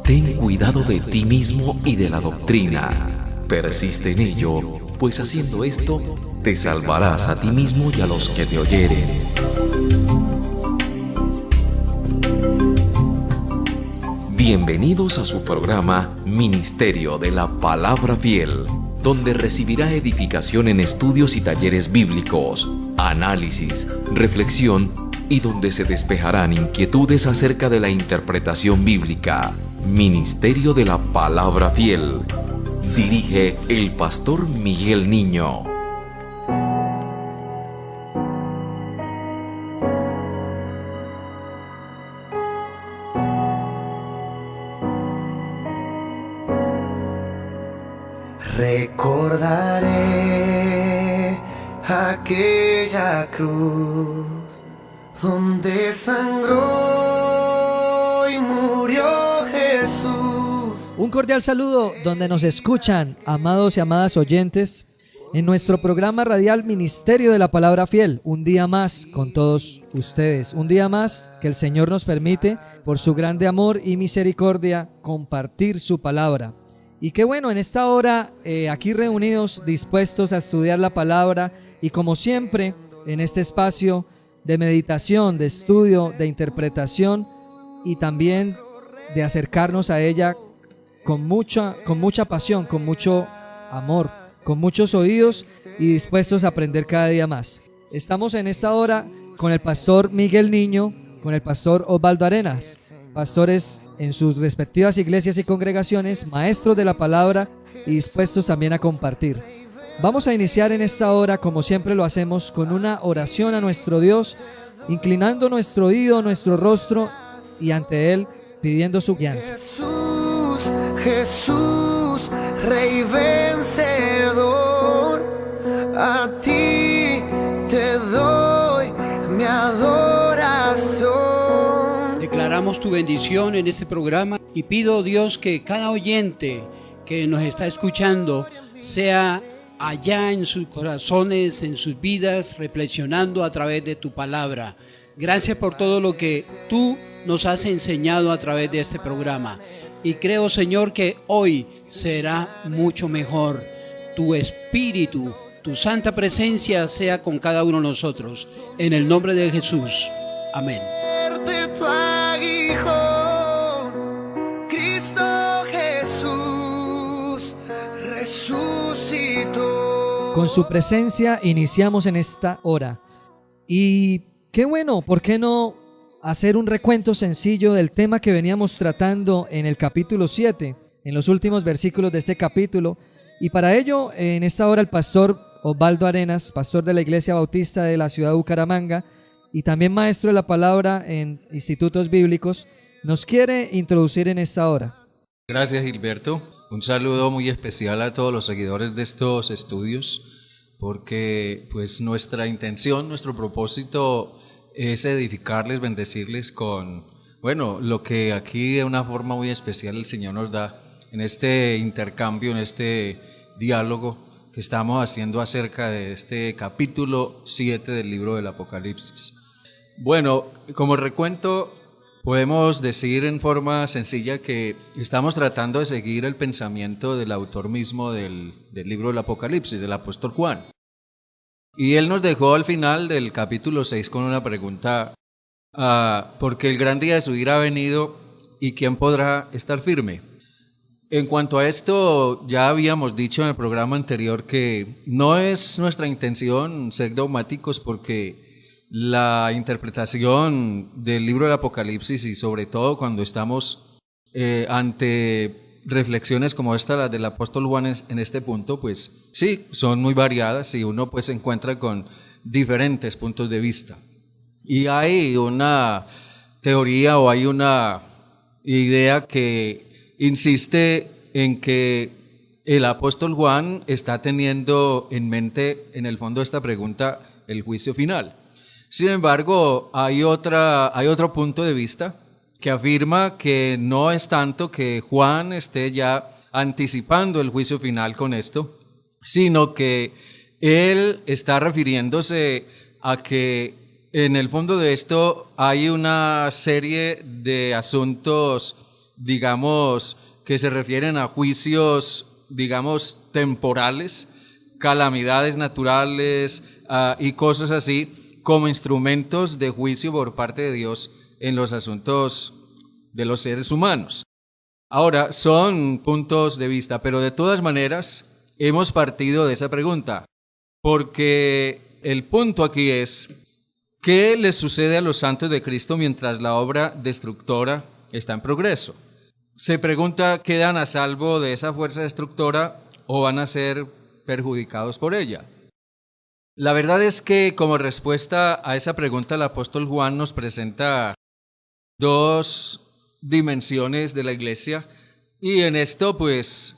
Ten cuidado de ti mismo y de la doctrina. Persiste en ello, pues haciendo esto, te salvarás a ti mismo y a los que te oyeren. Bienvenidos a su programa Ministerio de la Palabra Fiel, donde recibirá edificación en estudios y talleres bíblicos, análisis, reflexión y donde se despejarán inquietudes acerca de la interpretación bíblica. Ministerio de la Palabra Fiel. Dirige el pastor Miguel Niño. Recordaré aquella cruz donde sangró y murió Jesús. Un cordial saludo donde nos escuchan, amados y amadas oyentes, en nuestro programa radial Ministerio de la Palabra Fiel. Un día más con todos ustedes, un día más que el Señor nos permite, por su grande amor y misericordia, compartir su palabra. Y qué bueno, en esta hora, aquí reunidos, dispuestos a estudiar la palabra y como siempre, en este espacio de meditación, de estudio, de interpretación y también de acercarnos a ella con mucha pasión, con mucho amor, con muchos oídos y dispuestos a aprender cada día más. Estamos en esta hora con el pastor Miguel Niño, con el pastor Osvaldo Arenas, pastores en sus respectivas iglesias y congregaciones, maestros de la palabra y dispuestos también a compartir. Vamos a iniciar en esta hora, como siempre lo hacemos, con una oración a nuestro Dios, inclinando nuestro oído, nuestro rostro y ante Él pidiendo su guianza. Jesús, Jesús, Rey vencedor, a ti te doy mi adoración. Declaramos tu bendición en este programa y pido, Dios, que cada oyente que nos está escuchando sea allá en sus corazones, en sus vidas, reflexionando a través de tu palabra. Gracias por todo lo que tú nos has enseñado a través de este programa. Y creo, Señor, que hoy será mucho mejor. Tu espíritu, tu santa presencia sea con cada uno de nosotros. En el nombre de Jesús. Amén. Tu aguijón, Cristo Jesús resucitó. Con su presencia iniciamos en esta hora. Y qué bueno, ¿por qué no hacer un recuento sencillo del tema que veníamos tratando en el capítulo 7, en los últimos versículos de este capítulo? Y para ello, en esta hora, el pastor Osvaldo Arenas, pastor de la Iglesia Bautista de la ciudad de Bucaramanga y también maestro de la palabra en institutos bíblicos, nos quiere introducir en esta hora. Gracias, Gilberto. Un saludo muy especial a todos los seguidores de estos estudios, porque pues nuestra intención, nuestro propósito es edificarles, bendecirles con, lo que aquí de una forma muy especial el Señor nos da en este intercambio, en este diálogo que estamos haciendo acerca de este capítulo 7 del libro del Apocalipsis. Bueno, como recuento, podemos decir en forma sencilla que estamos tratando de seguir el pensamiento del autor mismo del libro del Apocalipsis, del apóstol Juan. Y él nos dejó al final del capítulo 6 con una pregunta, porque el gran día de su ira ha venido y ¿quién podrá estar firme? En cuanto a esto, ya habíamos dicho en el programa anterior que no es nuestra intención ser dogmáticos, porque la interpretación del libro del Apocalipsis, y sobre todo cuando estamos ante reflexiones como esta, las del apóstol Juan en este punto, pues sí, son muy variadas y uno pues se encuentra con diferentes puntos de vista. Y hay una teoría o hay una idea que insiste en que el apóstol Juan está teniendo en mente, en el fondo de esta pregunta, el juicio final. Sin embargo, hay otro punto de vista que afirma que no es tanto que Juan esté ya anticipando el juicio final con esto, sino que él está refiriéndose a que en el fondo de esto hay una serie de asuntos digamos, que se refieren a juicios, digamos, temporales, calamidades naturales y cosas así, como instrumentos de juicio por parte de Dios en los asuntos de los seres humanos. Ahora, son puntos de vista, pero de todas maneras hemos partido de esa pregunta, porque el punto aquí es, ¿qué les sucede a los santos de Cristo mientras la obra destructora está en progreso? Se pregunta, ¿quedan a salvo de esa fuerza destructora o van a ser perjudicados por ella? La verdad es que como respuesta a esa pregunta el apóstol Juan nos presenta dos dimensiones de la iglesia y en esto pues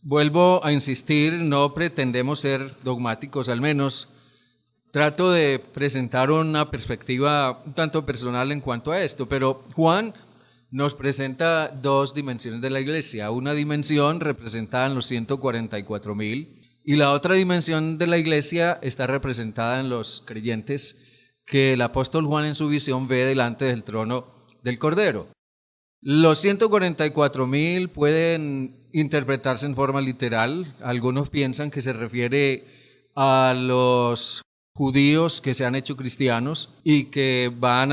vuelvo a insistir, no pretendemos ser dogmáticos, al menos trato de presentar una perspectiva un tanto personal en cuanto a esto, pero Juan nos presenta dos dimensiones de la iglesia, una dimensión representada en los 144,000 y la otra dimensión de la iglesia está representada en los creyentes que el apóstol Juan en su visión ve delante del trono del Cordero. Los 144,000 pueden interpretarse en forma literal, algunos piensan que se refiere a los judíos que se han hecho cristianos y que van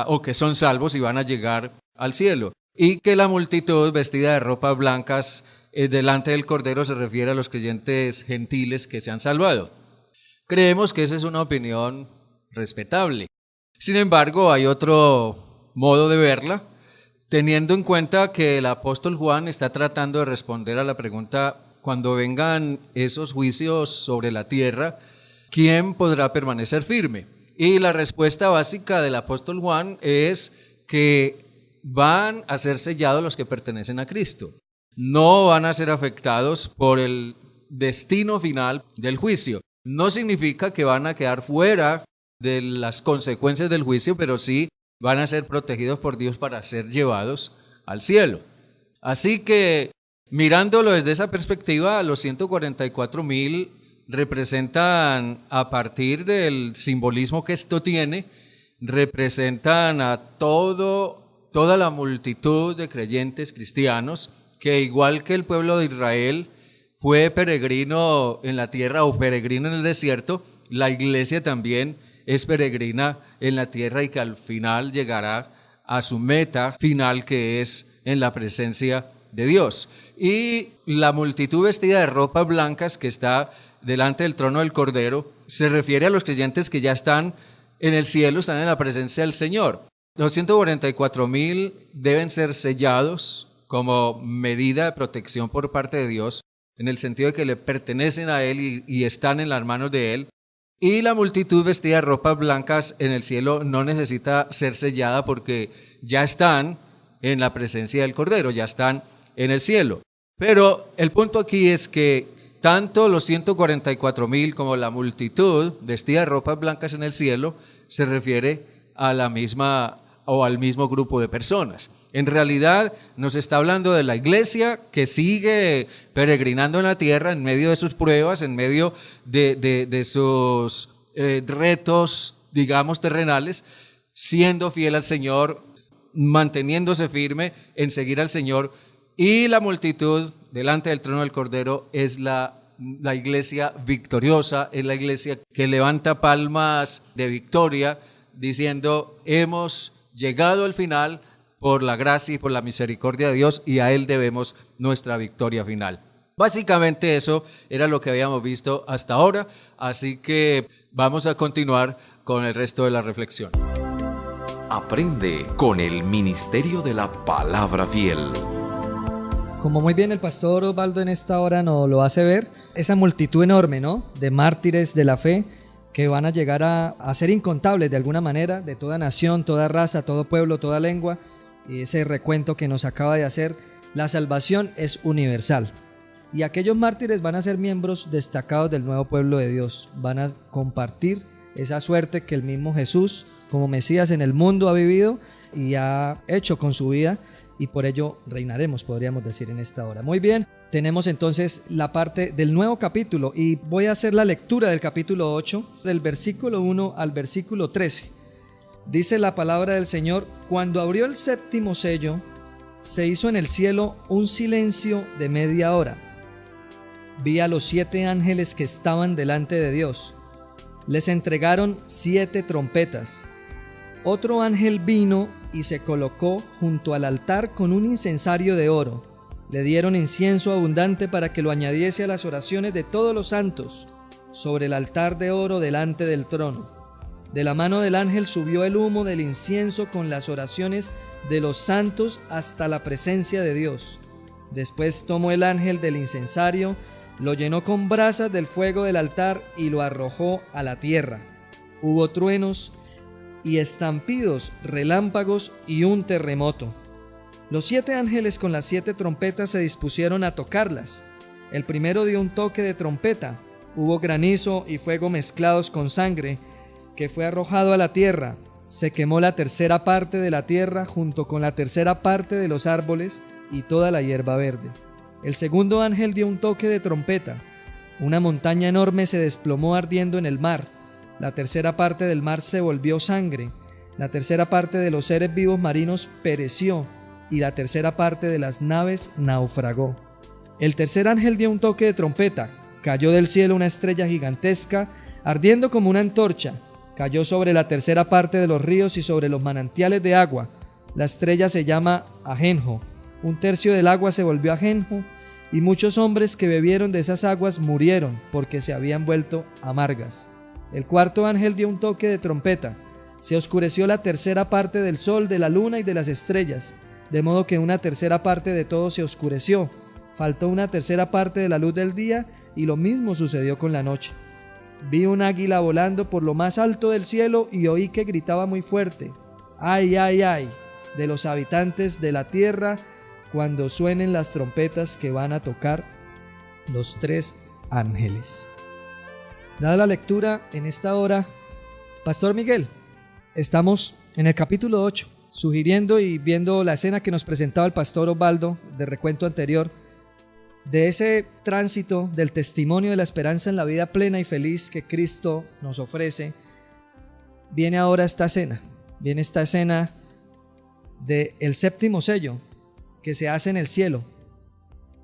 o que son salvos y van a llegar al cielo, y que la multitud vestida de ropas blancas delante del Cordero se refiere a los creyentes gentiles que se han salvado. Creemos que esa es una opinión respetable. Sin embargo, hay otro modo de verla, teniendo en cuenta que el apóstol Juan está tratando de responder a la pregunta, cuando vengan esos juicios sobre la tierra, ¿quién podrá permanecer firme? Y la respuesta básica del apóstol Juan es que van a ser sellados los que pertenecen a Cristo. No van a ser afectados por el destino final del juicio. No significa que van a quedar fuera de las consecuencias del juicio, pero sí van a ser protegidos por Dios para ser llevados al cielo. Así que, mirándolo desde esa perspectiva, los 144,000 representan, a partir del simbolismo que esto tiene, representan a toda la multitud de creyentes cristianos que, igual que el pueblo de Israel fue peregrino en la tierra o peregrino en el desierto, la iglesia también es peregrina en la tierra y que al final llegará a su meta final, que es en la presencia de Dios. Y la multitud vestida de ropas blancas que está delante del trono del Cordero se refiere a los creyentes que ya están en el cielo, están en la presencia del Señor. Los 144,000 deben ser sellados como medida de protección por parte de Dios, en el sentido de que le pertenecen a Él y están en las manos de Él. Y la multitud vestida de ropas blancas en el cielo no necesita ser sellada porque ya están en la presencia del Cordero, ya están en el cielo. Pero el punto aquí es que tanto los 144,000 como la multitud vestida de ropas blancas en el cielo se refiere a la misma o al mismo grupo de personas. En realidad nos está hablando de la iglesia que sigue peregrinando en la tierra en medio de sus pruebas, en medio de sus retos, digamos, terrenales, siendo fiel al Señor, manteniéndose firme en seguir al Señor, y la multitud delante del trono del Cordero es la iglesia victoriosa, es la iglesia que levanta palmas de victoria diciendo: hemos llegado al final por la gracia y por la misericordia de Dios, y a Él debemos nuestra victoria final. Básicamente eso era lo que habíamos visto hasta ahora, así que vamos a continuar con el resto de la reflexión. Aprende con el Ministerio de la Palabra Fiel. Como muy bien el pastor Osvaldo en esta hora nos lo hace ver, esa multitud enorme, ¿no?, de mártires de la fe que van a llegar a ser incontables de alguna manera, de toda nación, toda raza, todo pueblo, toda lengua. Y ese recuento que nos acaba de hacer, la salvación es universal. Y aquellos mártires van a ser miembros destacados del nuevo pueblo de Dios. Van a compartir esa suerte que el mismo Jesús, como Mesías en el mundo, ha vivido y ha hecho con su vida. Y por ello reinaremos, podríamos decir, en esta hora. Muy bien, tenemos entonces la parte del nuevo capítulo y voy a hacer la lectura del capítulo 8, del versículo 1 al versículo 13. Dice la palabra del Señor: cuando abrió el séptimo sello, se hizo en el cielo un silencio de media hora. Vi a los 7 ángeles que estaban delante de Dios. Les entregaron 7 trompetas. Otro ángel vino y se colocó junto al altar con un incensario de oro. Le dieron incienso abundante para que lo añadiese a las oraciones de todos los santos, sobre el altar de oro delante del trono. De la mano del ángel subió el humo del incienso con las oraciones de los santos hasta la presencia de Dios. Después tomó el ángel del incensario, lo llenó con brasas del fuego del altar y lo arrojó a la tierra. Hubo truenos y estampidos, relámpagos y un terremoto. Los 7 ángeles con las 7 trompetas se dispusieron a tocarlas. El primero dio un toque de trompeta. Hubo granizo y fuego mezclados con sangre, que fue arrojado a la tierra. Se quemó la tercera parte de la tierra junto con la tercera parte de los árboles y toda la hierba verde. El segundo ángel dio un toque de trompeta. Una montaña enorme se desplomó ardiendo en el mar. La tercera parte del mar se volvió sangre. La tercera parte de los seres vivos marinos pereció y la tercera parte de las naves naufragó. El tercer ángel dio un toque de trompeta. Cayó del cielo una estrella gigantesca, ardiendo como una antorcha. Cayó sobre la tercera parte de los ríos y sobre los manantiales de agua. La estrella se llama Ajenjo. 1/3 del agua se volvió ajenjo, y muchos hombres que bebieron de esas aguas murieron porque se habían vuelto amargas. El cuarto ángel dio un toque de trompeta. Se oscureció la tercera parte del sol, de la luna y de las estrellas, de modo que una tercera parte de todo se oscureció. Faltó una tercera parte de la luz del día, y lo mismo sucedió con la noche. Vi un águila volando por lo más alto del cielo y oí que gritaba muy fuerte: ¡ay, ay, ay!, de los habitantes de la tierra, cuando suenen las trompetas que van a tocar los 3 ángeles. Dada la lectura en esta hora, Pastor Miguel, estamos en el capítulo 8, sugiriendo y viendo la escena que nos presentaba el Pastor Osvaldo de recuento anterior, de ese tránsito del testimonio de la esperanza en la vida plena y feliz que Cristo nos ofrece. Viene ahora esta escena, del 7º sello que se hace en el cielo,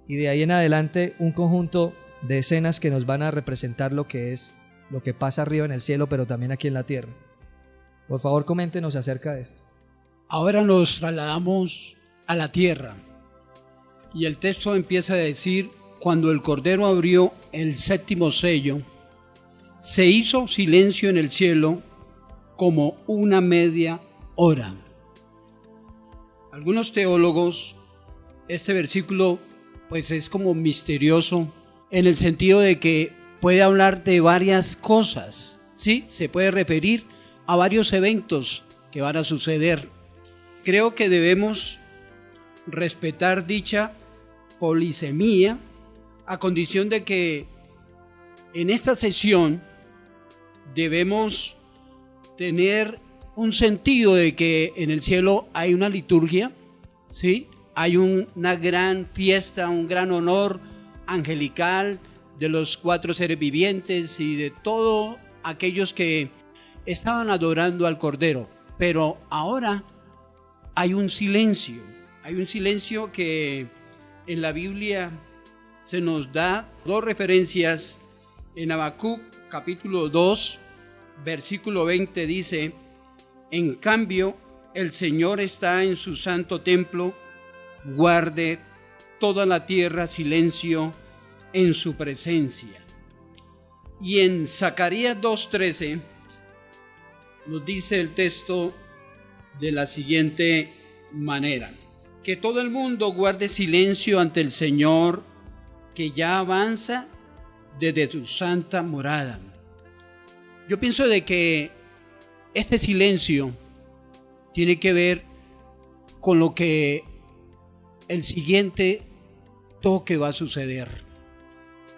y de ahí en adelante un conjunto de escenas que nos van a representar lo que pasa arriba en el cielo, pero también aquí en la tierra. Por favor, coméntenos acerca de esto. Ahora nos trasladamos a la tierra, y el texto empieza a decir: cuando el Cordero abrió el 7º sello, se hizo silencio en el cielo como una media hora. Algunos teólogos, este versículo pues es como misterioso, en el sentido de que puede hablar de varias cosas, ¿sí? Se puede referir a varios eventos que van a suceder. Creo que debemos respetar dicha polisemía, a condición de que en esta sesión debemos tener un sentido de que en el cielo hay una liturgia, ¿sí? Hay una gran fiesta, un gran honor angelical de los 4 seres vivientes y de todos aquellos que estaban adorando al Cordero. Pero ahora hay un silencio que en la Biblia se nos da 2 referencias. En Habacuc capítulo 2, versículo 20 dice: en cambio, el Señor está en su santo templo, guarde toda la tierra silencio en su presencia. Y en Zacarías 2:13 nos dice el texto de la siguiente manera: que todo el mundo guarde silencio ante el Señor, que ya avanza desde su santa morada. Yo pienso de que este silencio tiene que ver con lo que el siguiente toque va a suceder,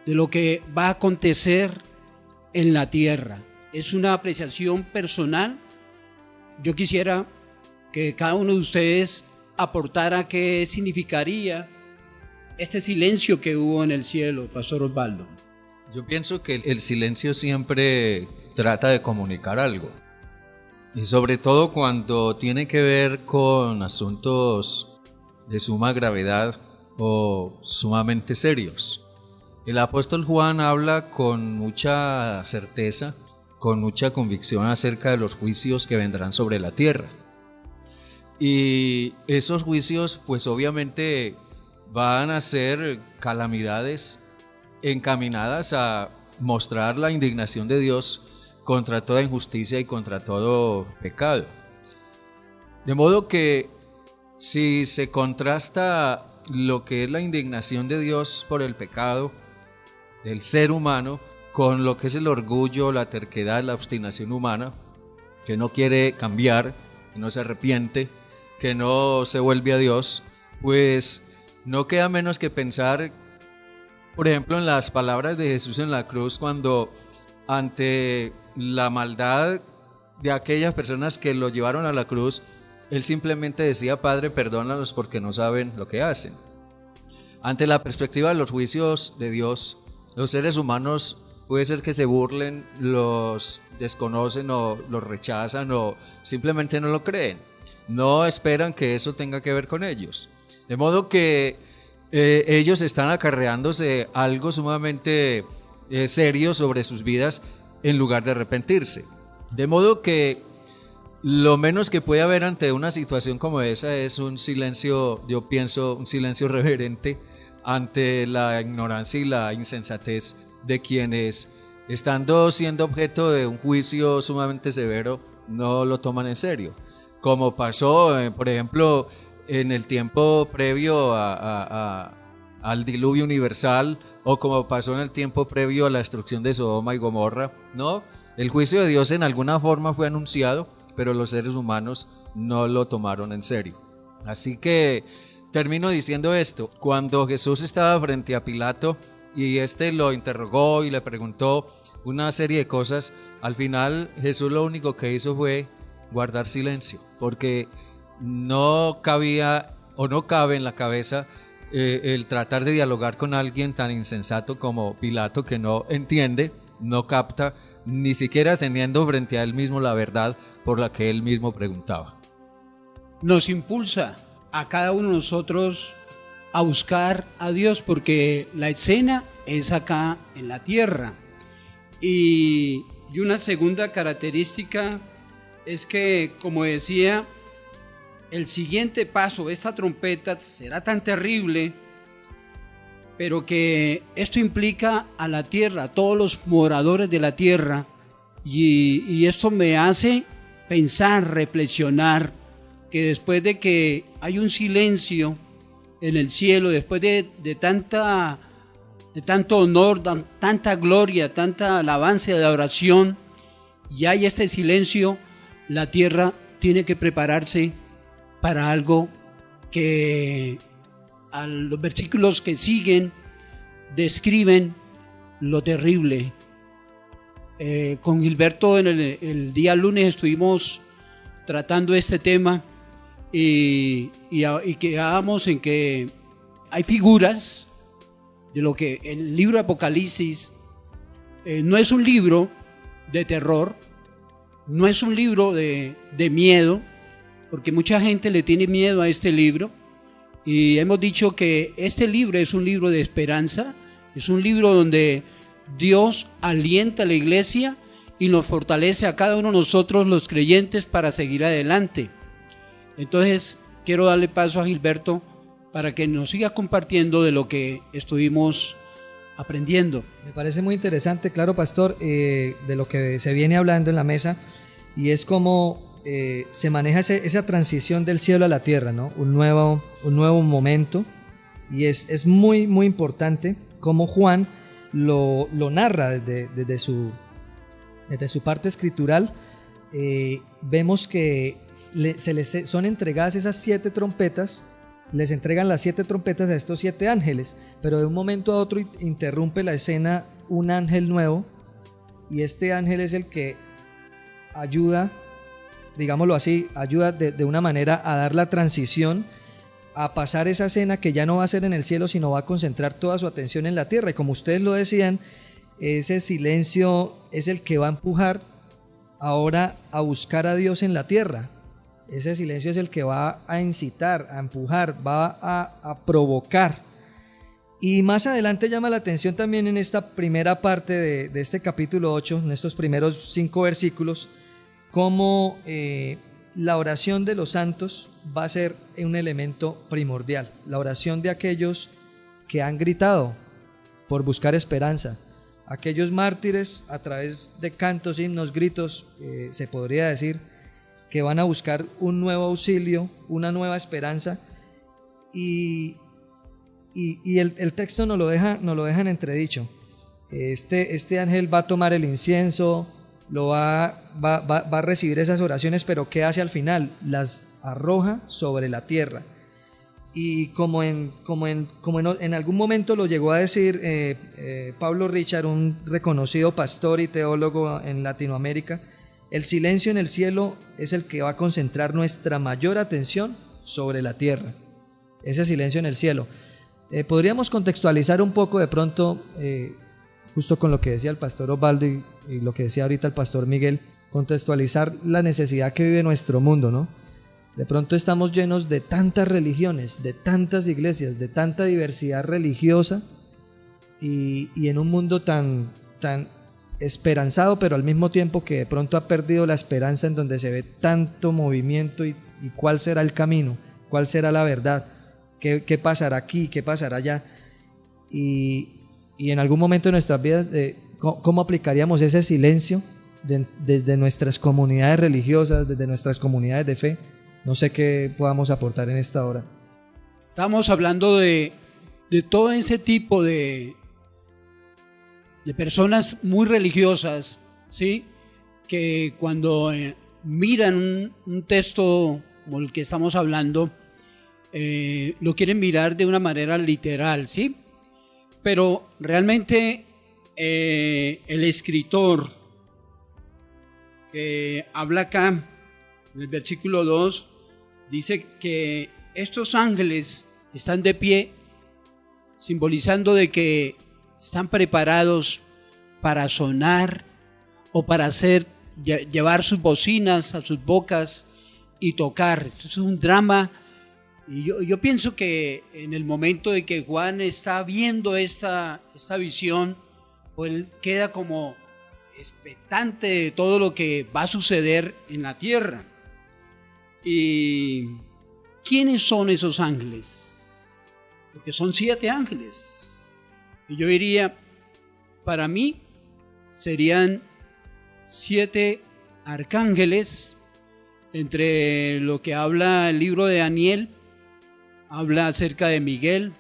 de lo que va a acontecer en la tierra. Es una apreciación personal. Yo quisiera que cada uno de ustedes aportara qué significaría este silencio que hubo en el cielo, Pastor Osvaldo. Yo pienso que el silencio siempre trata de comunicar algo, y sobre todo cuando tiene que ver con asuntos de suma gravedad o sumamente serios. El apóstol Juan habla con mucha certeza, con mucha convicción acerca de los juicios que vendrán sobre la tierra. Y esos juicios pues obviamente van a ser calamidades encaminadas a mostrar la indignación de Dios contra toda injusticia y contra todo pecado. De modo que si se contrasta lo que es la indignación de Dios por el pecado del ser humano con lo que es el orgullo, la terquedad, la obstinación humana, que no quiere cambiar, que no se arrepiente, que no se vuelve a Dios, pues no queda menos que pensar, por ejemplo, en las palabras de Jesús en la cruz, cuando ante la maldad de aquellas personas que lo llevaron a la cruz, Él simplemente decía: Padre, perdónalos porque no saben lo que hacen. Ante la perspectiva de los juicios de Dios, los seres humanos puede ser que se burlen, los desconocen o los rechazan o simplemente no lo creen. No esperan que eso tenga que ver con ellos. De modo que ellos están acarreándose algo sumamente serio sobre sus vidas en lugar de arrepentirse. De modo que lo menos que puede haber ante una situación como esa es un silencio, yo pienso, un silencio reverente ante la ignorancia y la insensatez de quienes, estando siendo objeto de un juicio sumamente severo, no lo toman en serio. Como pasó, por ejemplo, en el tiempo previo al diluvio universal, o como pasó en el tiempo previo a la destrucción de Sodoma y Gomorra, ¿no? El juicio de Dios en alguna forma fue anunciado, pero los seres humanos no lo tomaron en serio. Así que termino diciendo esto: cuando Jesús estaba frente a Pilato y este lo interrogó y le preguntó una serie de cosas, al final Jesús lo único que hizo fue guardar silencio, porque no cabía o no cabe en la cabeza el tratar de dialogar con alguien tan insensato como Pilato, que no entiende, no capta, ni siquiera teniendo frente a él mismo la verdad por la que él mismo preguntaba. Nos impulsa a cada uno de nosotros a buscar a Dios, porque la escena es acá en la tierra. Y una segunda característica es que, como decía, el siguiente paso, esta trompeta será tan terrible, pero que esto implica a la tierra, a todos los moradores de la tierra, y esto me hace pensar, reflexionar, que después de que hay un silencio en el cielo, después de tanto honor, tanta gloria, tanta alabanza de adoración, y hay este silencio, la tierra tiene que prepararse para algo que a los versículos que siguen describen lo terrible. Con Gilberto el día lunes estuvimos tratando este tema y quedábamos en que hay figuras de lo que el libro de Apocalipsis no es un libro de terror, no es un libro de miedo, porque mucha gente le tiene miedo a este libro, y hemos dicho que este libro es un libro de esperanza, es un libro donde Dios alienta a la iglesia y nos fortalece a cada uno de nosotros los creyentes para seguir adelante. Entonces quiero darle paso a Gilberto para que nos siga compartiendo de lo que estuvimos aprendiendo. Me parece muy interesante, claro, pastor, de lo que se viene hablando en la mesa, y es cómo se maneja esa transición del cielo a la tierra, ¿no? Un nuevo momento, y es muy, muy importante cómo Juan lo narra desde su parte escritural. Vemos que son entregadas esas 7 trompetas, les entregan las 7 trompetas a estos 7 ángeles, pero de un momento a otro interrumpe la escena un ángel nuevo, y este ángel es el que ayuda, digámoslo así, ayuda de una manera a dar la transición, a pasar esa escena que ya no va a ser en el cielo, sino va a concentrar toda su atención en la tierra. Y como ustedes lo decían, ese silencio es el que va a empujar ahora a buscar a Dios en la tierra. Ese silencio es el que va a incitar, a empujar, va a provocar. Y más adelante llama la atención también en esta primera parte de este capítulo 8, en estos primeros 5 versículos, cómo la oración de los santos va a ser un elemento primordial. La oración de aquellos que han gritado por buscar esperanza. Aquellos mártires, a través de cantos, himnos, gritos, se podría decir, que van a buscar un nuevo auxilio, una nueva esperanza. Y el texto nos lo deja en entredicho. Este ángel va a tomar el incienso, va a recibir esas oraciones, pero ¿qué hace al final? Las arroja sobre la tierra. Y como en algún momento lo llegó a decir Pablo Richard, un reconocido pastor y teólogo en Latinoamérica, el silencio en el cielo es el que va a concentrar nuestra mayor atención sobre la tierra. Ese silencio en el cielo. Podríamos contextualizar un poco de pronto, justo con lo que decía el pastor Osvaldo y lo que decía ahorita el pastor Miguel, contextualizar la necesidad que vive nuestro mundo, ¿no? De pronto estamos llenos de tantas religiones, de tantas iglesias, de tanta diversidad religiosa y en un mundo tan esperanzado, pero al mismo tiempo que de pronto ha perdido la esperanza, en donde se ve tanto movimiento y cuál será el camino, cuál será la verdad, qué pasará aquí, qué pasará allá. Y en algún momento de nuestras vidas, ¿cómo aplicaríamos ese silencio desde nuestras comunidades religiosas, desde nuestras comunidades de fe? No sé qué podamos aportar en esta hora. Estamos hablando de todo ese tipo de personas muy religiosas, ¿sí? Que cuando miran un texto como el que estamos hablando, lo quieren mirar de una manera literal, ¿sí? Pero realmente el escritor que habla acá, en el versículo 2, dice que estos ángeles están de pie, simbolizando de que están preparados para sonar o para llevar sus bocinas a sus bocas y tocar. Esto es un drama. Y yo pienso que en el momento de que Juan está viendo esta visión, pues él queda como expectante de todo lo que va a suceder en la tierra. ¿Y quiénes son esos ángeles? Porque son 7 ángeles. Y yo diría, para mí, serían 7 arcángeles. Entre lo que habla el libro de Daniel, habla acerca de Miguel.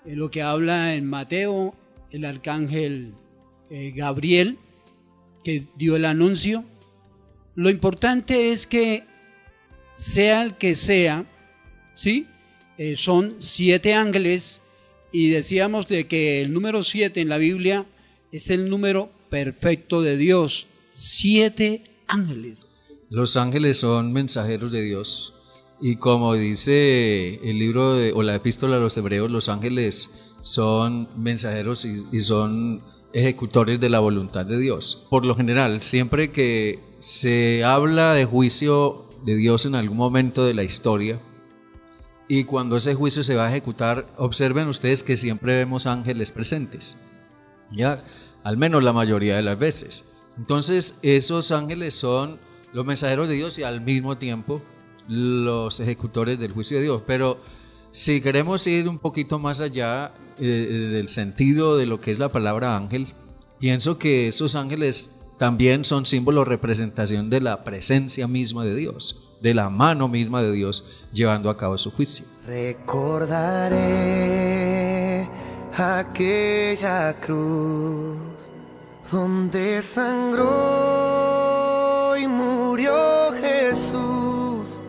En lo que habla en Mateo, el arcángel Gabriel, que dio el anuncio. Lo importante es que sea el que sea, ¿sí? Son 7 ángeles, y decíamos de que el número 7 en la Biblia es el número perfecto de Dios. 7 ángeles. Los ángeles son mensajeros de Dios, y como dice el libro o la epístola a los Hebreos, los ángeles son mensajeros y son ejecutores de la voluntad de Dios. Por lo general, siempre que se habla de juicio de Dios en algún momento de la historia, y cuando ese juicio se va a ejecutar, observen ustedes que siempre vemos ángeles presentes, ya, al menos la mayoría de las veces. Entonces esos ángeles son los mensajeros de Dios y al mismo tiempo los ejecutores del juicio de Dios. Pero si queremos ir un poquito más allá del sentido de lo que es la palabra ángel, pienso que esos ángeles también son símbolo, representación de la presencia misma de Dios, de la mano misma de Dios llevando a cabo su juicio. Recordaré aquella cruz donde sangró y murió Jesús,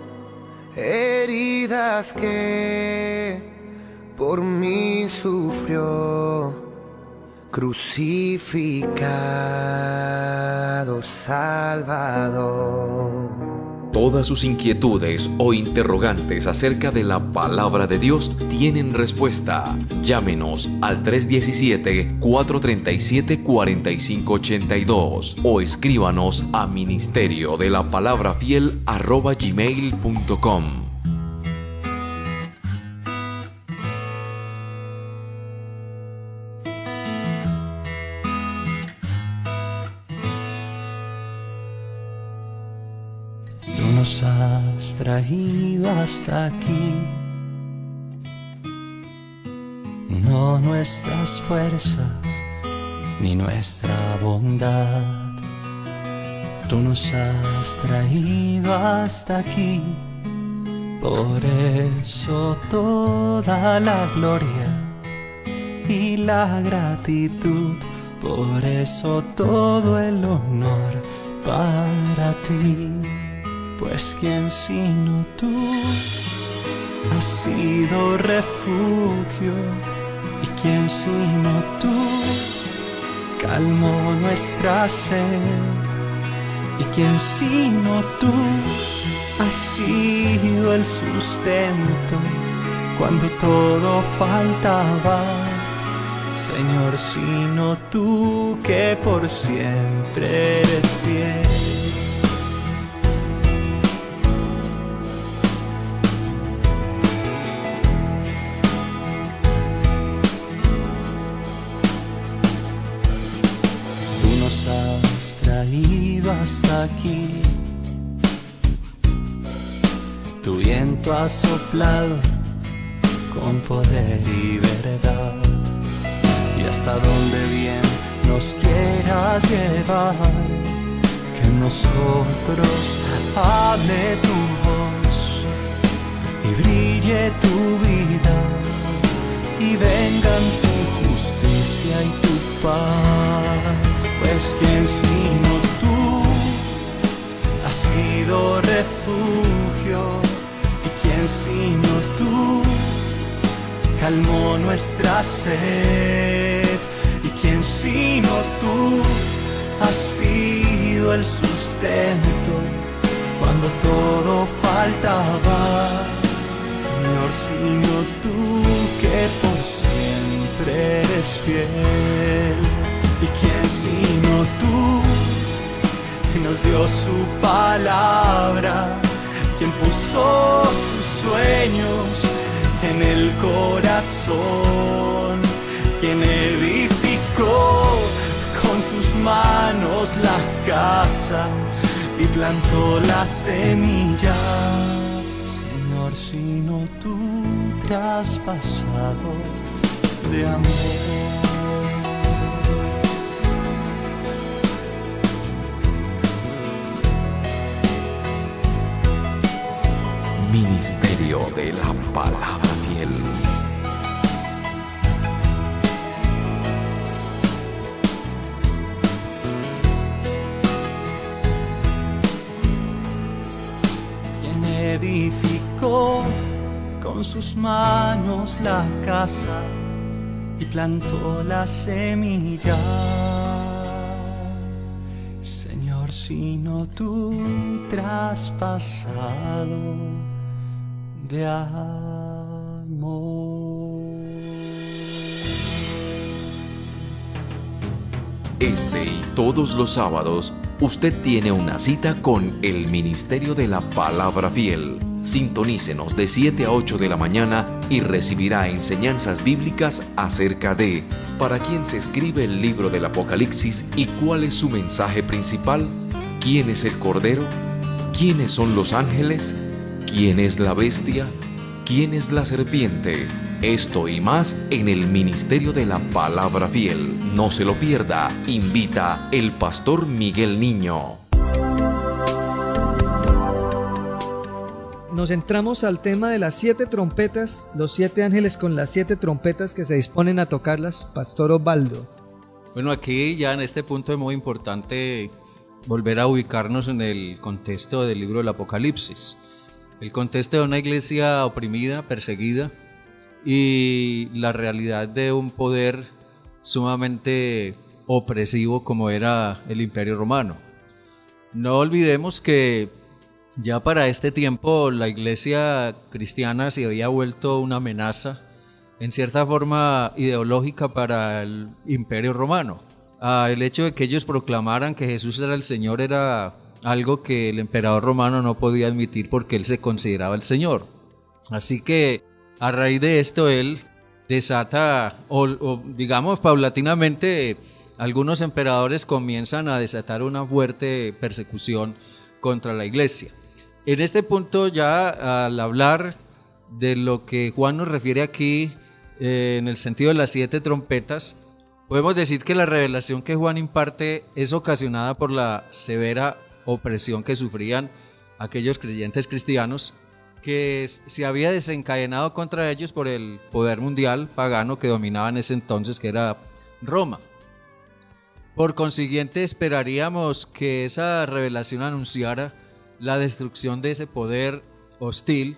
heridas que por mí sufrió, crucificado Salvador. Todas sus inquietudes o interrogantes acerca de la palabra de Dios tienen respuesta. Llámenos al 317-437-4582 o escríbanos a ministeriodelaPalabraFiel@gmail.com. Nos has traído hasta aquí, no nuestras fuerzas ni nuestra bondad. Tú nos has traído hasta aquí, por eso toda la gloria y la gratitud, por eso todo el honor para ti. Pues quien sino tú has sido refugio, y quien sino tú calmó nuestra sed, y quien sino tú has sido el sustento cuando todo faltaba. Señor, sino tú que por siempre eres fiel. Hasta aquí, tu viento ha soplado con poder y verdad, y hasta donde bien nos quieras llevar, que en nosotros hable tu voz y brille tu vida, y vengan tu justicia y tu paz. Pues quien sino tú has sido refugio, y quien sino tú calmó nuestra sed, y quien sino tú has sido el sustento cuando todo faltaba. Señor, sino tú que por siempre eres fiel. Y quien sino tú nos dio su palabra, quien puso sus sueños en el corazón, quien edificó con sus manos la casa y plantó la semilla. Señor, sino tú traspasado de amor. Ministerio de la Palabra Fiel. Quien edificó con sus manos la casa y plantó la semilla. Señor, sino tú traspasado de amor. Este y todos los sábados, usted tiene una cita con el Ministerio de la Palabra Fiel. Sintonícenos de 7 a 8 de la mañana y recibirá enseñanzas bíblicas acerca de ¿para quién se escribe el libro del Apocalipsis y cuál es su mensaje principal? ¿Quién es el Cordero? ¿Quiénes son los ángeles? ¿Quién es la bestia? ¿Quién es la serpiente? Esto y más en el Ministerio de la Palabra Fiel. No se lo pierda. Invita el pastor Miguel Niño. Nos entramos al tema de las 7 trompetas, los 7 ángeles con las 7 trompetas que se disponen a tocarlas. Pastor Osvaldo. Bueno, aquí ya en este punto es muy importante volver a ubicarnos en el contexto del libro del Apocalipsis. El contexto de una iglesia oprimida, perseguida, y la realidad de un poder sumamente opresivo como era el Imperio Romano. No olvidemos que Ya para este tiempo la iglesia cristiana se había vuelto una amenaza, en cierta forma ideológica, para el Imperio Romano. El hecho de que ellos proclamaran que Jesús era el Señor era algo que el emperador romano no podía admitir porque él se consideraba el Señor. Así que a raíz de esto él desata, o digamos paulatinamente, algunos emperadores comienzan a desatar una fuerte persecución contra la iglesia. En este punto, ya al hablar de lo que Juan nos refiere aquí, en el sentido de las 7 trompetas, podemos decir que la revelación que Juan imparte es ocasionada por la severa opresión que sufrían aquellos creyentes cristianos, que se había desencadenado contra ellos por el poder mundial pagano que dominaba en ese entonces, que era Roma. Por consiguiente, esperaríamos que esa revelación anunciara la destrucción de ese poder hostil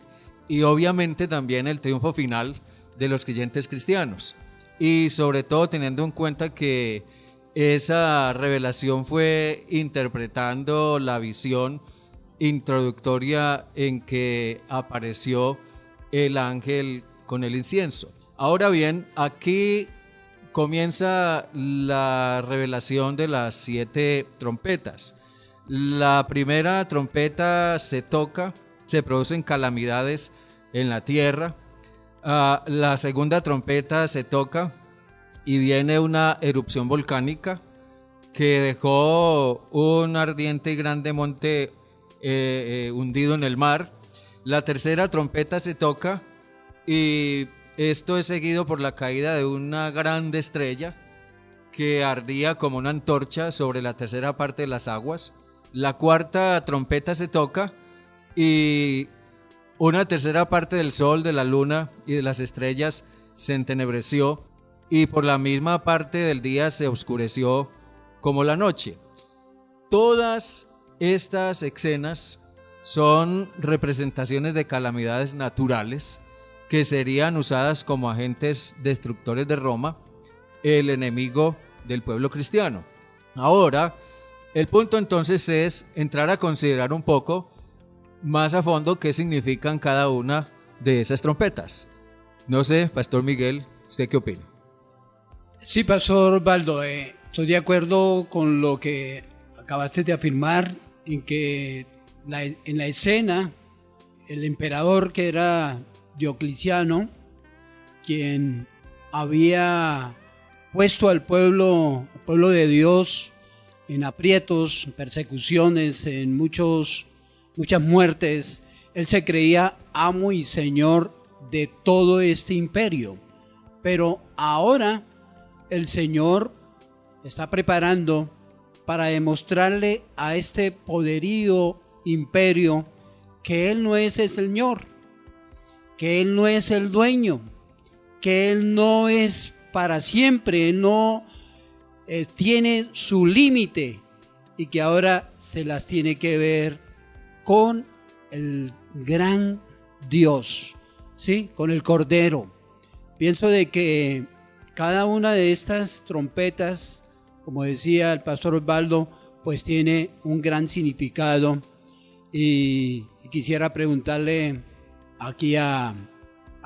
y obviamente también el triunfo final de los creyentes cristianos. Y sobre todo teniendo en cuenta que esa revelación fue interpretando la visión introductoria en que apareció el ángel con el incienso. Ahora bien, aquí comienza la revelación de las 7 trompetas. La primera trompeta se toca, se producen calamidades en la tierra. La segunda trompeta se toca y viene una erupción volcánica que dejó un ardiente y grande monte hundido en el mar. La tercera trompeta se toca y esto es seguido por la caída de una grande estrella que ardía como una antorcha sobre la tercera parte de las aguas. La cuarta trompeta se toca y una tercera parte del sol, de la luna y de las estrellas se entenebreció, y por la misma parte del día se oscureció como la noche. Todas estas escenas son representaciones de calamidades naturales que serían usadas como agentes destructores de Roma, el enemigo del pueblo cristiano. Ahora, el punto entonces es entrar a considerar un poco más a fondo qué significan cada una de esas trompetas. No sé, Pastor Miguel, ¿usted qué opina? Sí, Pastor Baldo, estoy de acuerdo con lo que acabaste de afirmar, en que en la escena el emperador, que era Diocleciano, quien había puesto al pueblo de Dios en aprietos, persecuciones, en muchas muertes, él se creía amo y señor de todo este imperio. Pero ahora el Señor está preparando para demostrarle a este poderío imperio que Él no es el Señor, que Él no es el dueño, que Él no es para siempre, Él no tiene su límite, y que ahora se las tiene que ver con el gran Dios, ¿sí? Con el Cordero. Pienso de que cada una de estas trompetas, como decía el pastor Osvaldo, pues tiene un gran significado, y quisiera preguntarle aquí a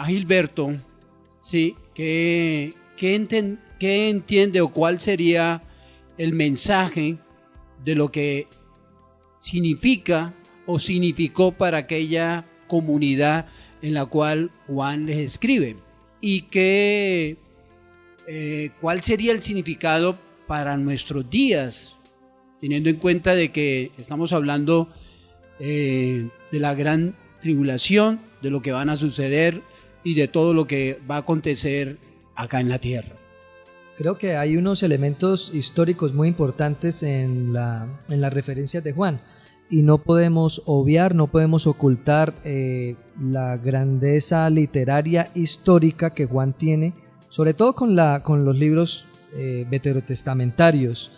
Gilberto, ¿sí? ¿Qué entiende o cuál sería el mensaje de lo que significa o significó para aquella comunidad en la cual Juan les escribe? Y cuál sería el significado para nuestros días, teniendo en cuenta de que estamos hablando de la gran tribulación, de lo que van a suceder y de todo lo que va a acontecer acá en la tierra. Creo que hay unos elementos históricos muy importantes en las referencias de Juan, y no podemos obviar, no podemos ocultar la grandeza literaria histórica que Juan tiene, sobre todo con los libros veterotestamentarios.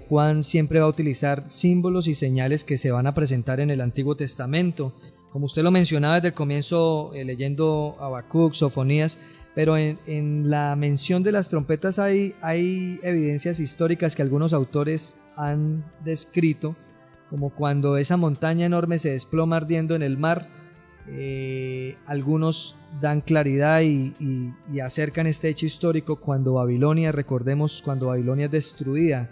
Juan siempre va a utilizar símbolos y señales que se van a presentar en el Antiguo Testamento, como usted lo mencionaba desde el comienzo, leyendo Habacuc, Sofonías, pero en la mención de las trompetas hay evidencias históricas que algunos autores han descrito, como cuando esa montaña enorme se desploma ardiendo en el mar. Algunos dan claridad y acercan este hecho histórico cuando Babilonia, recordemos, cuando Babilonia es destruida,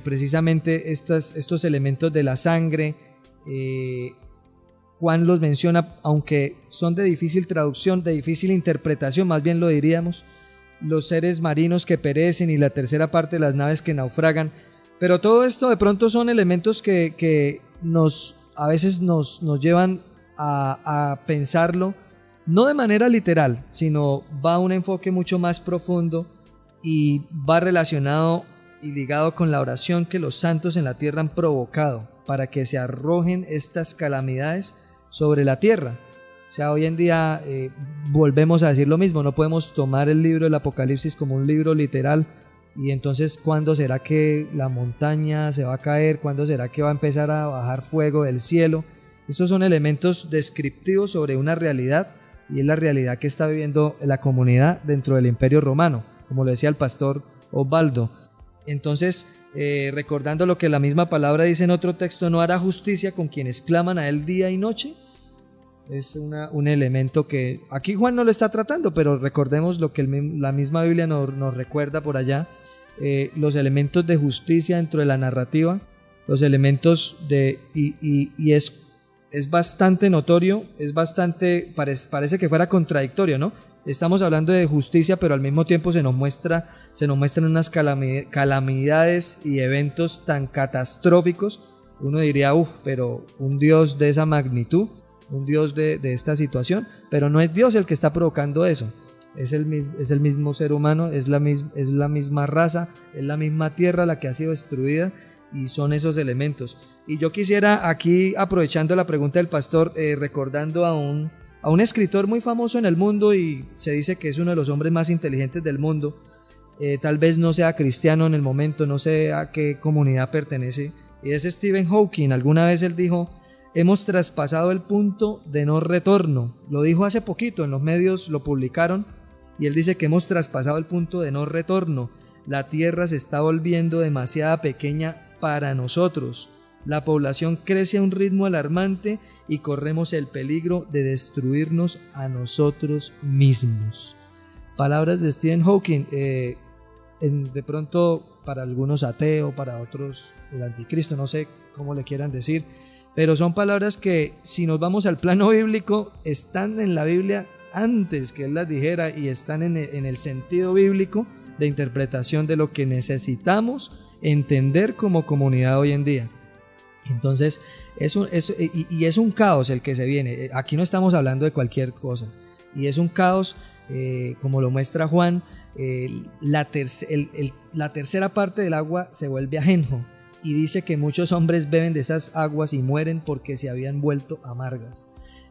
precisamente estos elementos de la sangre, Juan los menciona, aunque son de difícil traducción, de difícil interpretación, más bien lo diríamos, los seres marinos que perecen y la tercera parte de las naves que naufragan, pero todo esto de pronto son elementos que a veces nos llevan a pensarlo, no de manera literal, sino va a un enfoque mucho más profundo y va relacionado y ligado con la oración que los santos en la tierra han provocado para que se arrojen estas calamidades sobre la tierra. O sea, hoy en día volvemos a decir lo mismo, no podemos tomar el libro del Apocalipsis como un libro literal y entonces ¿cuándo será que la montaña se va a caer? ¿Cuándo será que va a empezar a bajar fuego del cielo? Estos son elementos descriptivos sobre una realidad y es la realidad que está viviendo la comunidad dentro del Imperio Romano, como lo decía el pastor Osvaldo. Entonces, recordando lo que la misma palabra dice en otro texto, no hará justicia con quienes claman a él día y noche. Es un elemento que aquí Juan no lo está tratando, pero recordemos lo que la misma Biblia nos recuerda por allá, los elementos de justicia dentro de la narrativa, los elementos de... y es bastante notorio, parece que fuera contradictorio, ¿no? Estamos hablando de justicia, pero al mismo tiempo se nos muestran unas calamidades y eventos tan catastróficos. Uno diría, pero un Dios de esa magnitud, un Dios de esta situación, pero no es Dios el que está provocando eso. Es el mismo ser humano, es la misma raza, es la misma tierra la que ha sido destruida y son esos elementos. Y yo quisiera aquí, aprovechando la pregunta del pastor, recordando a un escritor muy famoso en el mundo y se dice que es uno de los hombres más inteligentes del mundo, tal vez no sea cristiano en el momento, no sé a qué comunidad pertenece, y es Stephen Hawking. Alguna vez él dijo: hemos traspasado el punto de no retorno. Lo dijo hace poquito, en los medios lo publicaron, y él dice que hemos traspasado el punto de no retorno. La Tierra se está volviendo demasiado pequeña para nosotros. La población crece a un ritmo alarmante y corremos el peligro de destruirnos a nosotros mismos. Palabras de Stephen Hawking, de pronto para algunos ateo, para otros el anticristo, no sé cómo le quieran decir, pero son palabras que, si nos vamos al plano bíblico, están en la Biblia antes que él las dijera y están en el sentido bíblico de interpretación de lo que necesitamos entender como comunidad hoy en día. Entonces es un caos el que se viene. Aquí no estamos hablando de cualquier cosa, y es un caos, como lo muestra Juan. La tercera parte del agua se vuelve ajenjo, y dice que muchos hombres beben de esas aguas y mueren porque se habían vuelto amargas.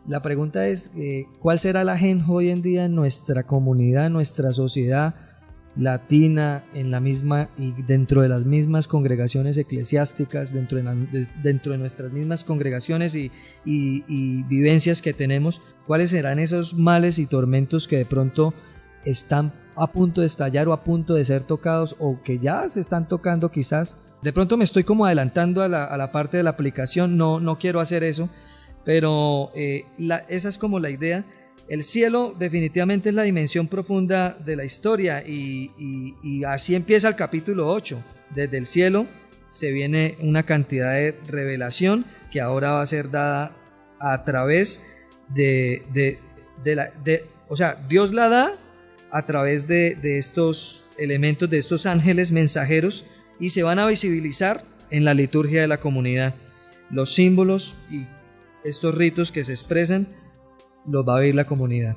La pregunta es, ¿cuál será el ajenjo hoy en día en nuestra comunidad, en nuestra sociedad latina, en la misma y dentro de las mismas congregaciones eclesiásticas, dentro de nuestras mismas congregaciones y vivencias que tenemos? ¿Cuáles serán esos males y tormentos que de pronto están a punto de estallar o a punto de ser tocados, o que ya se están tocando quizás? De pronto me estoy como adelantando a la parte de la aplicación, no quiero hacer eso, pero esa es como la idea. El cielo definitivamente es la dimensión profunda de la historia, y así empieza el capítulo 8. Desde el cielo se viene una cantidad de revelación que ahora va a ser dada a través o sea, Dios la da a través de estos elementos, de estos ángeles mensajeros, y se van a visibilizar en la liturgia de la comunidad. Los símbolos y estos ritos que se expresan los va a vivir la comunidad.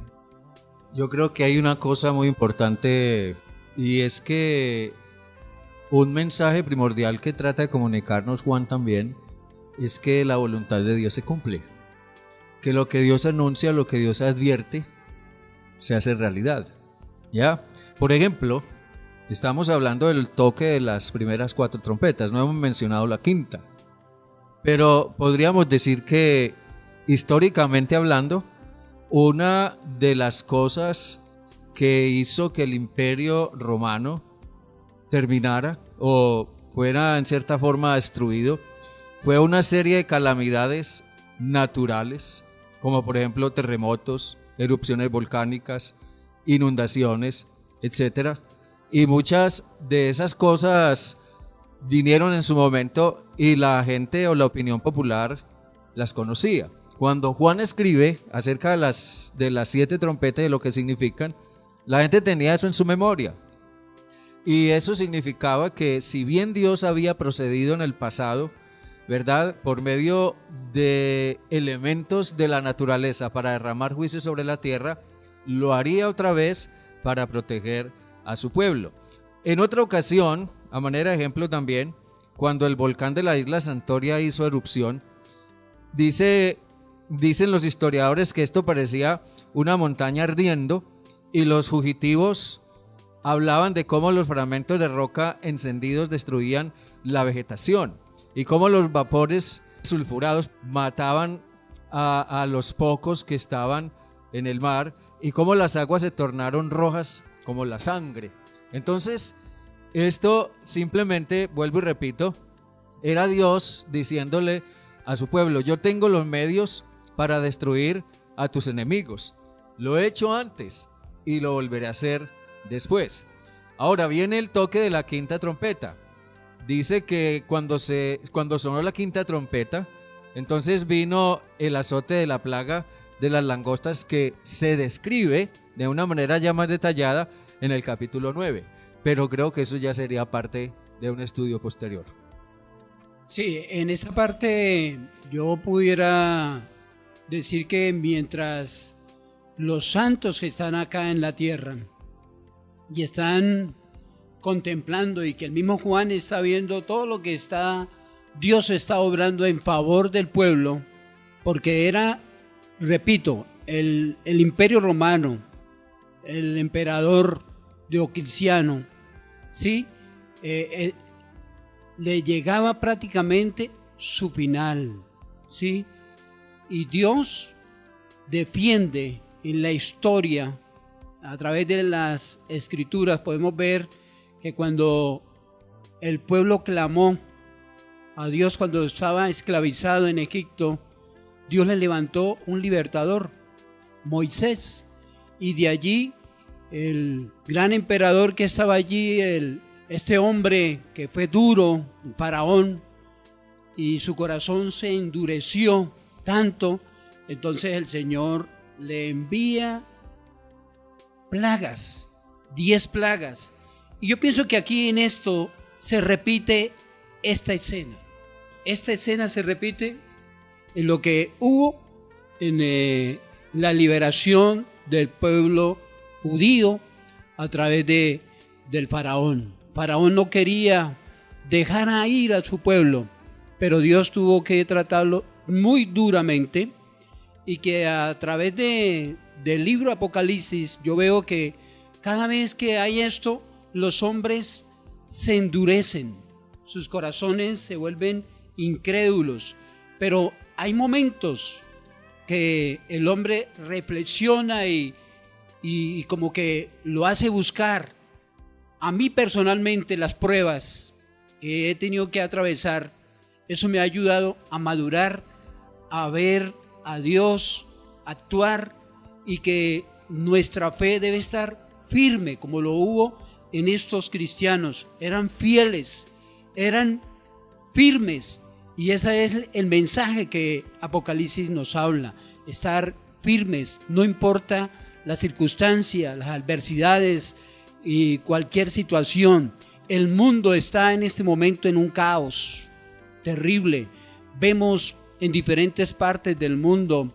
Yo creo que hay una cosa muy importante, y es que un mensaje primordial que trata de comunicarnos Juan también es que la voluntad de Dios se cumple, que lo que Dios anuncia, lo que Dios advierte, se hace realidad. ¿Ya? Por ejemplo, estamos hablando del toque de las primeras 4 trompetas, no hemos mencionado la quinta, pero podríamos decir que históricamente hablando, una de las cosas que hizo que el Imperio Romano terminara o fuera en cierta forma destruido fue una serie de calamidades naturales, como por ejemplo terremotos, erupciones volcánicas, inundaciones, etc. Y muchas de esas cosas vinieron en su momento y la gente o la opinión popular las conocía. Cuando Juan escribe acerca de las 7 trompetas y lo que significan, la gente tenía eso en su memoria. Y eso significaba que si bien Dios había procedido en el pasado, ¿verdad?, por medio de elementos de la naturaleza para derramar juicio sobre la tierra, lo haría otra vez para proteger a su pueblo. En otra ocasión, a manera de ejemplo también, cuando el volcán de la isla Santoria hizo erupción, dicen los historiadores que esto parecía una montaña ardiendo, y los fugitivos hablaban de cómo los fragmentos de roca encendidos destruían la vegetación y cómo los vapores sulfurados mataban a los pocos que estaban en el mar y cómo las aguas se tornaron rojas como la sangre. Entonces, esto simplemente, vuelvo y repito, era Dios diciéndole a su pueblo: yo tengo los medios para destruir a tus enemigos. Lo he hecho antes y lo volveré a hacer después. Ahora viene el toque de la quinta trompeta. Dice que cuando sonó la quinta trompeta, entonces vino el azote de la plaga de las langostas, que se describe de una manera ya más detallada en el capítulo 9. Pero creo que eso ya sería parte de un estudio posterior. Sí, en esa parte yo pudiera decir que mientras los santos que están acá en la tierra y están contemplando, y que el mismo Juan está viendo todo lo que Dios está obrando en favor del pueblo, porque era, repito, el imperio romano, el emperador Diocleciano, ¿sí? Le llegaba prácticamente su final, ¿sí? Y Dios defiende en la historia, a través de las escrituras podemos ver que cuando el pueblo clamó a Dios cuando estaba esclavizado en Egipto, Dios le levantó un libertador, Moisés, y de allí el gran emperador que estaba allí, este hombre que fue duro, el faraón, y su corazón se endureció tanto, entonces el Señor le envía plagas, 10 plagas. Y yo pienso que aquí en esto se repite esta escena. Esta escena se repite en lo que hubo en la liberación del pueblo judío a través del faraón. Faraón no quería dejar ir a su pueblo, pero Dios tuvo que tratarlo muy duramente, y que a través del libro Apocalipsis yo veo que cada vez que hay esto, los hombres se endurecen, sus corazones se vuelven incrédulos, pero hay momentos que el hombre reflexiona y como que lo hace buscar. A mí personalmente las pruebas que he tenido que atravesar, eso me ha ayudado a madurar, a ver a Dios actuar, y que nuestra fe debe estar firme como lo hubo en estos cristianos. Eran fieles, eran firmes, y ese es el mensaje que Apocalipsis nos habla: estar firmes, no importa la circunstancia, las adversidades y cualquier situación. El mundo está en este momento en un caos terrible. Vemos en diferentes partes del mundo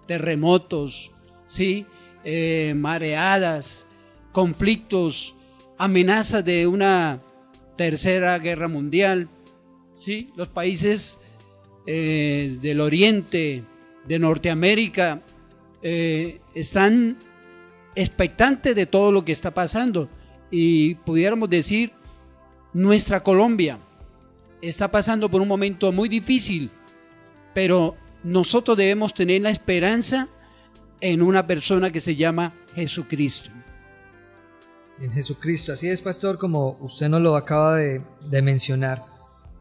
terremotos, ¿sí? Mareadas, conflictos, amenazas de una tercera guerra mundial, ¿sí? Los países del Oriente, de Norteamérica, están expectantes de todo lo que está pasando, y pudiéramos decir, nuestra Colombia está pasando por un momento muy difícil, pero nosotros debemos tener la esperanza en una persona que se llama Jesucristo. En Jesucristo, así es, pastor, como usted nos lo acaba de mencionar.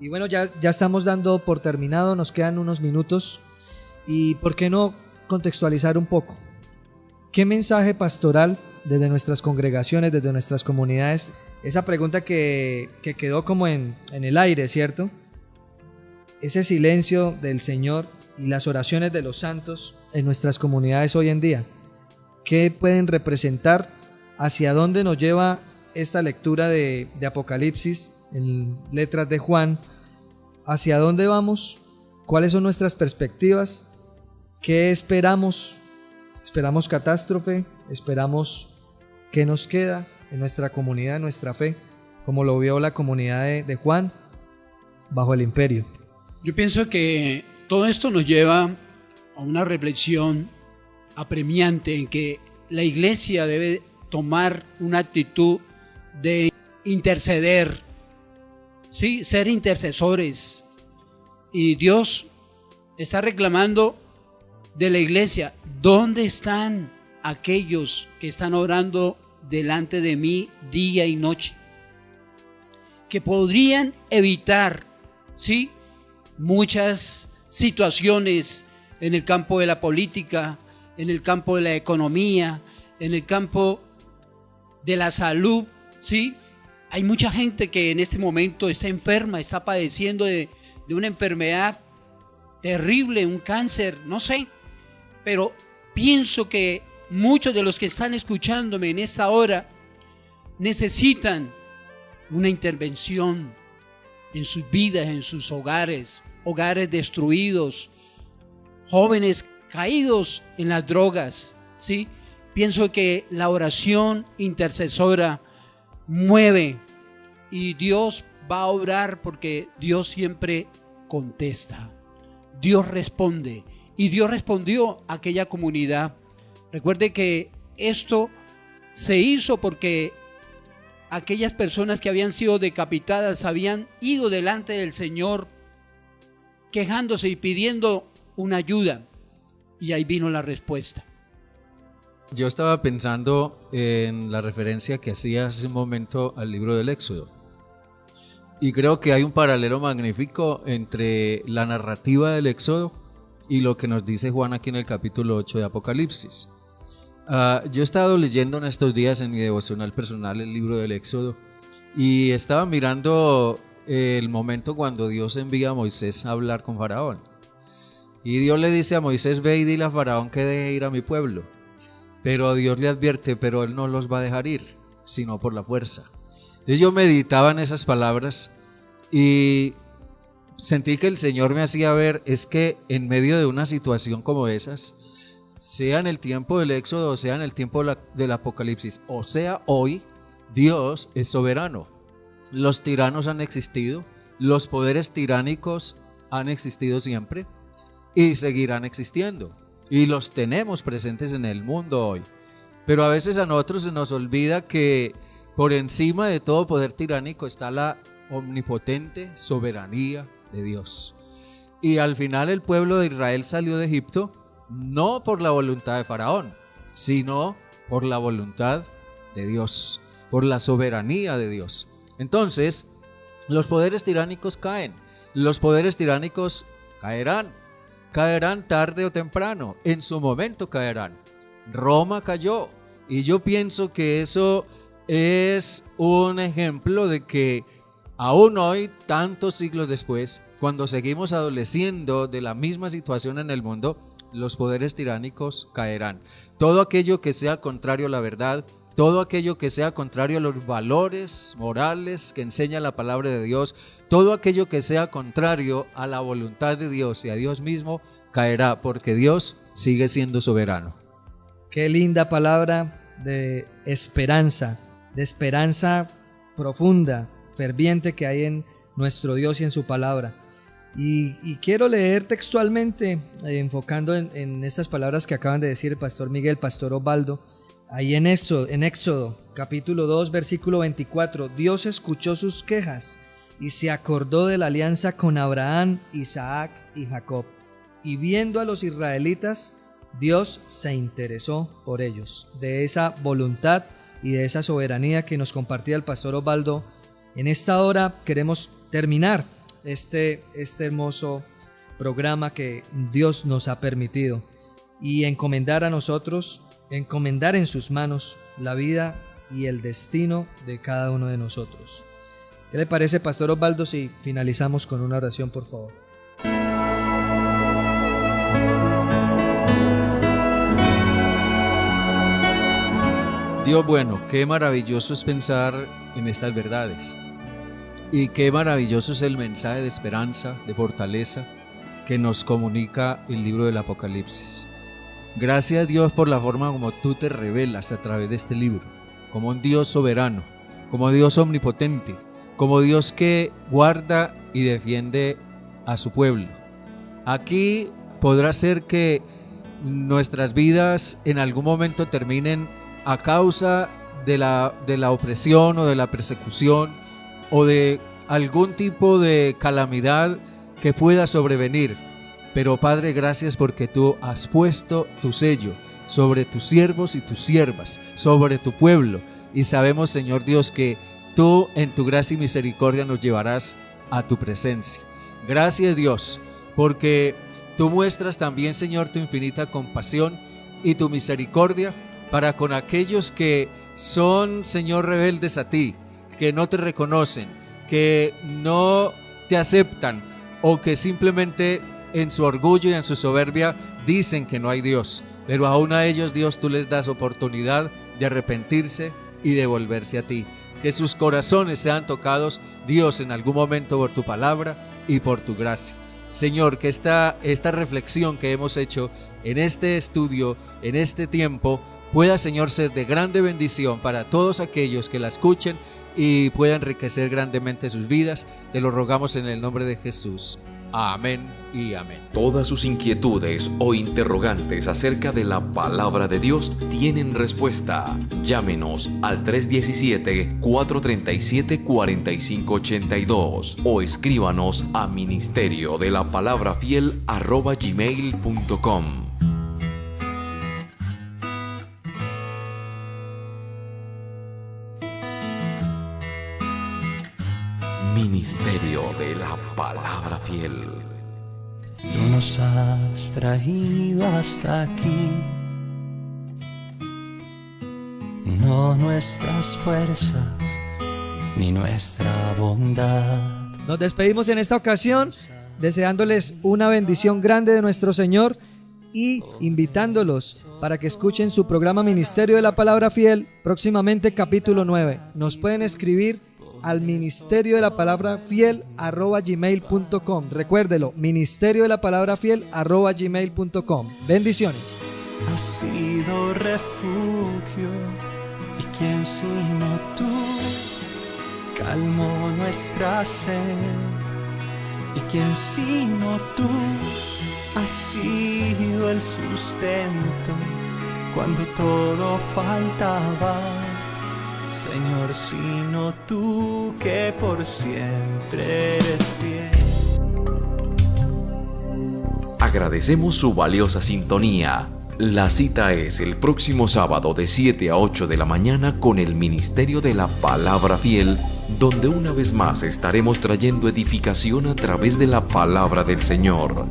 Y bueno, ya estamos dando por terminado, nos quedan unos minutos. ¿Y por qué no contextualizar un poco? ¿Qué mensaje pastoral desde nuestras congregaciones, desde nuestras comunidades? Esa pregunta que quedó como en el aire, ¿cierto? Ese silencio del Señor y las oraciones de los santos en nuestras comunidades hoy en día. ¿Qué pueden representar? ¿Hacia dónde nos lleva esta lectura de Apocalipsis en letras de Juan? ¿Hacia dónde vamos? ¿Cuáles son nuestras perspectivas? ¿Qué esperamos? ¿Esperamos catástrofe? ¿Esperamos qué nos queda en nuestra comunidad, en nuestra fe? Como lo vio la comunidad de Juan bajo el imperio. Yo pienso que todo esto nos lleva a una reflexión apremiante en que la iglesia debe tomar una actitud de interceder, ¿sí? Ser intercesores. Y Dios está reclamando de la iglesia, ¿dónde están aquellos que están orando delante de mí día y noche? Que podrían evitar, ¿sí?, muchas situaciones en el campo de la política, en el campo de la economía, en el campo de la salud, ¿sí? Hay mucha gente que en este momento está enferma, está padeciendo de una enfermedad terrible, un cáncer, no sé. Pero pienso que muchos de los que están escuchándome en esta hora necesitan una intervención en sus vidas, en sus hogares destruidos, jóvenes caídos en las drogas, ¿sí? Pienso que la oración intercesora mueve y Dios va a obrar porque Dios siempre contesta. Dios responde y Dios respondió a aquella comunidad. Recuerde que esto se hizo porque aquellas personas que habían sido decapitadas habían ido delante del Señor quejándose y pidiendo una ayuda. Y ahí vino la respuesta. Yo estaba pensando en la referencia que hacía hace un momento al libro del Éxodo. Y creo que hay un paralelo magnífico entre la narrativa del Éxodo y lo que nos dice Juan aquí en el capítulo 8 de Apocalipsis. Yo he estado leyendo en estos días en mi devocional personal el libro del Éxodo y estaba mirando el momento cuando Dios envía a Moisés a hablar con Faraón. Y Dios le dice a Moisés, ve y dile a Faraón que deje ir a mi pueblo. Pero Dios le advierte, pero él no los va a dejar ir, sino por la fuerza. Entonces yo meditaba en esas palabras y sentí que el Señor me hacía ver, es que en medio de una situación como esas, sea en el tiempo del Éxodo, o sea en el tiempo del Apocalipsis, o sea hoy, Dios es soberano. Los tiranos han existido, los poderes tiránicos han existido siempre y seguirán existiendo. Y los tenemos presentes en el mundo hoy. Pero a veces a nosotros se nos olvida que por encima de todo poder tiránico está la omnipotente soberanía de Dios. Y al final el pueblo de Israel salió de Egipto no por la voluntad de Faraón, sino por la voluntad de Dios, por la soberanía de Dios. Entonces, los poderes tiránicos caen, los poderes tiránicos caerán tarde o temprano, en su momento caerán. Roma cayó y yo pienso que eso es un ejemplo de que aún hoy, tantos siglos después, cuando seguimos adoleciendo de la misma situación en el mundo, los poderes tiránicos caerán. Todo aquello que sea contrario a la verdad, todo aquello que sea contrario a los valores morales que enseña la palabra de Dios, todo aquello que sea contrario a la voluntad de Dios y a Dios mismo, caerá, porque Dios sigue siendo soberano. Qué linda palabra de esperanza profunda, ferviente que hay en nuestro Dios y en su palabra. Y quiero leer textualmente, enfocando en estas palabras que acaban de decir el pastor Miguel, pastor Osvaldo, ahí en Éxodo, capítulo 2, versículo 24. Dios escuchó sus quejas y se acordó de la alianza con Abraham, Isaac y Jacob. Y viendo a los israelitas, Dios se interesó por ellos. De esa voluntad y de esa soberanía que nos compartía el pastor Osvaldo, en esta hora queremos terminar este hermoso programa que Dios nos ha permitido y encomendar a nosotros, encomendar en sus manos la vida y el destino de cada uno de nosotros. ¿Qué le parece, Pastor Osvaldo, si finalizamos con una oración, por favor? Dios bueno, qué maravilloso es pensar en estas verdades y qué maravilloso es el mensaje de esperanza, de fortaleza que nos comunica el libro del Apocalipsis. Gracias, Dios, por la forma como tú te revelas a través de este libro, como un Dios soberano, como Dios omnipotente, como Dios que guarda y defiende a su pueblo. Aquí podrá ser que nuestras vidas en algún momento terminen a causa de la opresión o de la persecución o de algún tipo de calamidad que pueda sobrevenir. Pero Padre, gracias porque tú has puesto tu sello sobre tus siervos y tus siervas, sobre tu pueblo. Y sabemos, Señor Dios, que tú en tu gracia y misericordia nos llevarás a tu presencia. Gracias, Dios, porque tú muestras también, Señor, tu infinita compasión y tu misericordia para con aquellos que son, Señor, rebeldes a ti, que no te reconocen, que no te aceptan o que simplemente en su orgullo y en su soberbia dicen que no hay Dios. Pero aún a ellos, Dios, tú les das oportunidad de arrepentirse y de volverse a ti. Que sus corazones sean tocados, Dios, en algún momento por tu palabra y por tu gracia. Señor, que esta reflexión que hemos hecho en este estudio, en este tiempo, pueda, Señor, ser de grande bendición para todos aquellos que la escuchen y pueda enriquecer grandemente sus vidas. Te lo rogamos en el nombre de Jesús. Amén y amén. Todas sus inquietudes o interrogantes acerca de la palabra de Dios tienen respuesta. Llámenos al 317-437-4582 o escríbanos a ministeriodelaPalabraFiel@gmail.com. Ministerio de la Palabra Fiel. Tú nos has traído hasta aquí, no nuestras fuerzas ni nuestra bondad. Nos despedimos en esta ocasión deseándoles una bendición grande de nuestro Señor y invitándolos para que escuchen su programa Ministerio de la Palabra Fiel, próximamente capítulo 9. Nos pueden escribir al ministerio de la palabra fiel @gmail.com. Recuérdelo, ministerio de la palabra fiel @gmail.com. Bendiciones. Has sido refugio, y quién sino tú calmó nuestra sed, y quién sino tú has sido el sustento cuando todo faltaba. Señor, sino tú que por siempre eres fiel. Agradecemos su valiosa sintonía. La cita es el próximo sábado de 7 a 8 de la mañana con el Ministerio de la Palabra Fiel, donde una vez más estaremos trayendo edificación a través de la palabra del Señor.